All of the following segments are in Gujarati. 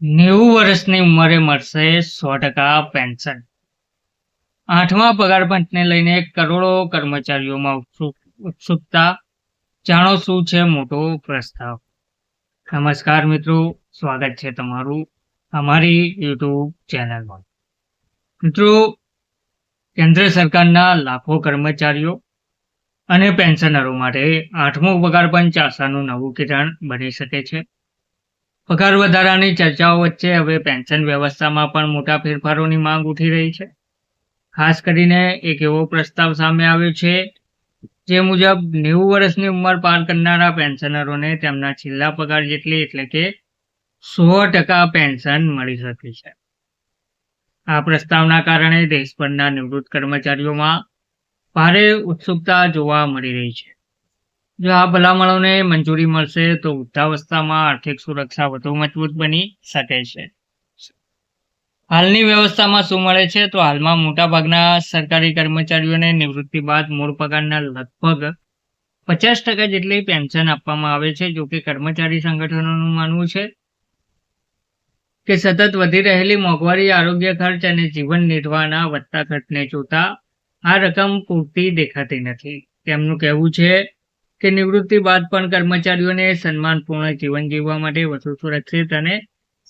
90 વર્ષની ઉંમરે મળશે 100% પેન્શન. 8મા પગાર પંચને લઈને કરોડો કર્મચારીઓમાં ઉત્સુકતા. જાણો શું છે મોટો પ્રસ્તાવ. નમસ્કાર મિત્રો, સ્વાગત છે તમારું અમારી યુટ્યુબ ચેનલમાં. મિત્રો, કેન્દ્ર સરકારના લાખો કર્મચારીઓ અને પેન્શનરો માટે 8મો પગાર પંચ આશાનું નવું કિરણ બની શકે છે. પગાર વધારાની ચર્ચાઓ વચ્ચે હવે પેન્શન વ્યવસ્થામાં પણ મોટા ફેરફારોની માંગ ઉઠી રહી છે. ખાસ કરીને એક એવો પ્રસ્તાવ સામે આવ્યો છે જે મુજબ 90 વર્ષની ઉંમર પાર કરનારા પેન્શનરોને તેમના છેલ્લા પગાર જેટલી એટલે કે 100% પેન્શન મળી શકે છે. આ પ્રસ્તાવના કારણે દેશભરના નિવૃત્ત કર્મચારીઓમાં ભારે ઉત્સુકતા જોવા મળી રહી છે. જો આ ભલામણોને મંજૂરી મળશે તો વૃદ્ધાવસ્થામાં આર્થિક સુરક્ષા વધુ મજબૂત બની શકે છે. હાલની વ્યવસ્થામાં શું મળે છે તો હાલમાં મોટાભાગના સરકારી કર્મચારીઓને નિવૃત્તિ બાદ મૂળ પગારના લગભગ 50% જેટલી પેન્શન આપવામાં આવે છે. જો કે કર્મચારી સંગઠનોનું માનવું છે કે સતત વધી રહેલી મોંઘવારી, આરોગ્ય ખર્ચ અને જીવન નિર્વાહના વધતા ખર્ચને જોતા આ રકમ પૂરતી દેખાતી નથી. તેમનું કહેવું છે કે નિવૃત્તિ બાદ પણ કર્મચારીઓને સન્માનપૂર્ણ જીવન જીવવા માટે વધુ સુરક્ષિત અને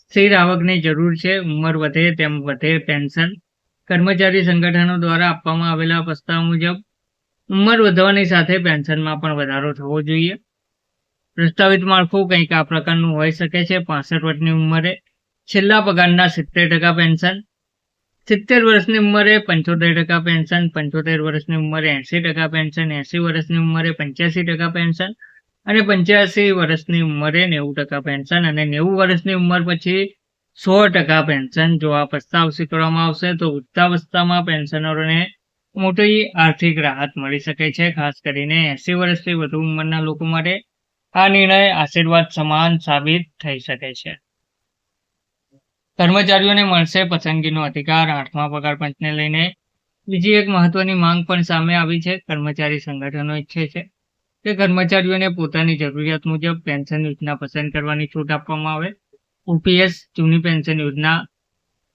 સ્થિર આવકની જરૂર છે. ઉંમર વધે તેમ વધે પેન્શન. કર્મચારી સંગઠનો દ્વારા આપવામાં આવેલા પ્રસ્તાવ મુજબ ઉંમર વધવાની સાથે પેન્શનમાં પણ વધારો થવો જોઈએ. પ્રસ્તાવિત માળખું કંઈક આ પ્રકારનું હોઈ શકે છે. 65 વર્ષની ઉંમરે છેલ્લા પગારના 70% પેન્શન, 70 વર્ષની ઉંમરે 75% પેન્શન, 75 વર્ષની ઉંમરે 80% પેન્શન, 80 વર્ષની ઉંમરે 85% પેન્શન અને 85 વર્ષની ઉંમરે 90% પેન્શન અને 90 વર્ષની ઉંમર પછી 100% પેન્શન. જો આ પ્રસ્તાવ સ્વીકારવામાં આવશે તો વૃદ્ધાવસ્થામાં પેન્શનરોને મોટી આર્થિક રાહત મળી શકે છે. ખાસ કરીને 80 વર્ષથી વધુ ઉંમરના લોકો માટે આ નિર્ણય આશીર્વાદ સમાન સાબિત થઈ શકે છે. કર્મચારીઓને મળશે પસંદગીનો અધિકાર. 8મા પગાર પંચને લઈને બીજી એક મહત્વની માંગ પણ સામે આવી છે. કર્મચારી સંગઠનો ઈચ્છે છે કે કર્મચારીઓને પોતાની જરૂરિયાત મુજબ પેન્શન યોજના પસંદ કરવાની છૂટ આપવામાં આવે. ઓપીએસ જૂની પેન્શન યોજના.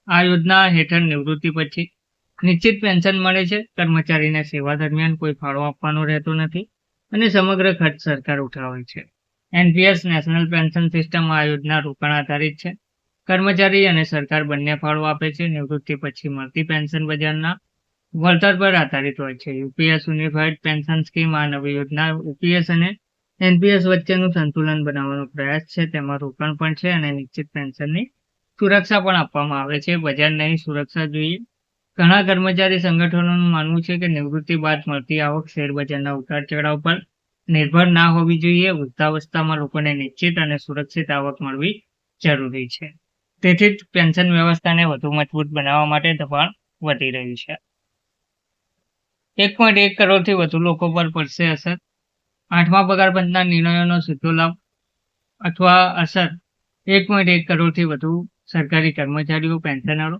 આ યોજના હેઠળ નિવૃત્તિ પછી નિશ્ચિત પેન્શન મળે છે. કર્મચારીને સેવા દરમિયાન કોઈ ફાળો આપવાનો રહેતો નથી અને સમગ્ર ખર્ચ સરકાર ઉઠાવે છે. NPS national pension system. આ યોજના રોકાણ આધારિત છે. કર્મચારી અને સરકાર બંને ફાળો આપે છે. નિવૃત્તિ પછી મળતી પેન્શન બજારના વળતર પર આધારિત હોય છે. UPS unified pension scheme. આ નવી યોજના ઓપીએસ અને એનપીએસ વચ્ચેનું સંતુલન બનાવવાનો પ્રયાસ છે. તેમાં રોકાણ પણ છે અને નિશ્ચિત પેન્શનની સુરક્ષા પણ આપવામાં આવે છે. બજાર નહીં, સુરક્ષા જોઈએ. ઘણા કર્મચારી સંગઠનોનું માનવું છે કે નિવૃત્તિ બાદ મળતી આવક શેરબજારના ઉતાર ચઢાવ પર નિર્ભર ના હોવી જોઈએ. વૃદ્ધાવસ્થામાં લોકોને નિશ્ચિત અને સુરક્ષિત આવક મળવી જરૂરી છે. તેથી જ પેન્શન વ્યવસ્થાને વધુ મજબૂત બનાવવા માટે દબાણ વધી રહ્યું છે. 1.1 કરોડથી વધુ લોકો પર પડશે અસર. 8મા પગાર પંચના નિર્ણયોનો સીધો લાભ અથવા અસર 1.1 કરોડથી વધુ સરકારી કર્મચારીઓ, પેન્શનરો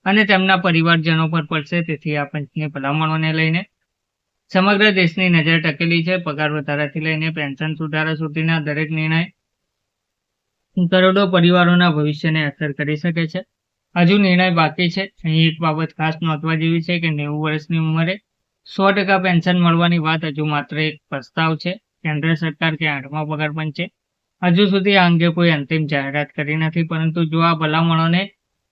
અને તેમના પરિવારજનો પર પડશે. તેથી આ પંચની ભલામણોને લઈને સમગ્ર દેશની નજર ટકેલી છે. પગાર વધારાથી લઈને પેન્શન સુધારા સુધીના દરેક નિર્ણય કરોડો પરિવારોના ભવિષ્યને અસર કરી શકે છે. હજુ નિર્ણય બાકી છે. અહીં એક બાબત ખાસ નોંધવા જેવી છે કે 90 વર્ષની ઉંમરે 100% પેન્શન મળવાની વાત હજુ માત્ર એક પ્રસ્તાવ છે. કેન્દ્ર સરકાર કે 8મા પગાર પંચે હજુ સુધી આ અંગે કોઈ અંતિમ જાહેરાત કરી નથી. પરંતુ જો આ ભલામણોને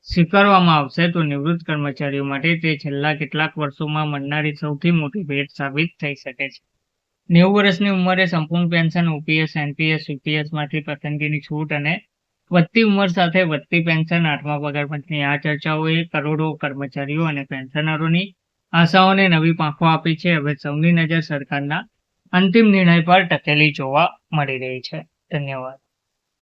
સ્વીકારવામાં આવશે તો નિવૃત્ત કર્મચારીઓ માટે તે છેલ્લા કેટલાક વર્ષોમાં મળનારી સૌથી મોટી ભેટ સાબિત થઈ શકે છે. 90 વર્ષની ઉંમરે સંપૂર્ણ પેન્શન, ઓપીએસ, એનપીએસ, યુપીએસમાંથી પસંદગીની છૂટ અને વધતી ઉંમર સાથે વધતી પેન્શન. 8મા પગાર પંચની આ ચર્ચાઓએ કરોડો કર્મચારીઓ અને પેન્શનરોની આશાઓને નવી પાંખો આપી છે. હવે સૌની નજર સરકારના અંતિમ નિર્ણય પર ટકેલી જોવા મળી રહી છે. ધન્યવાદ.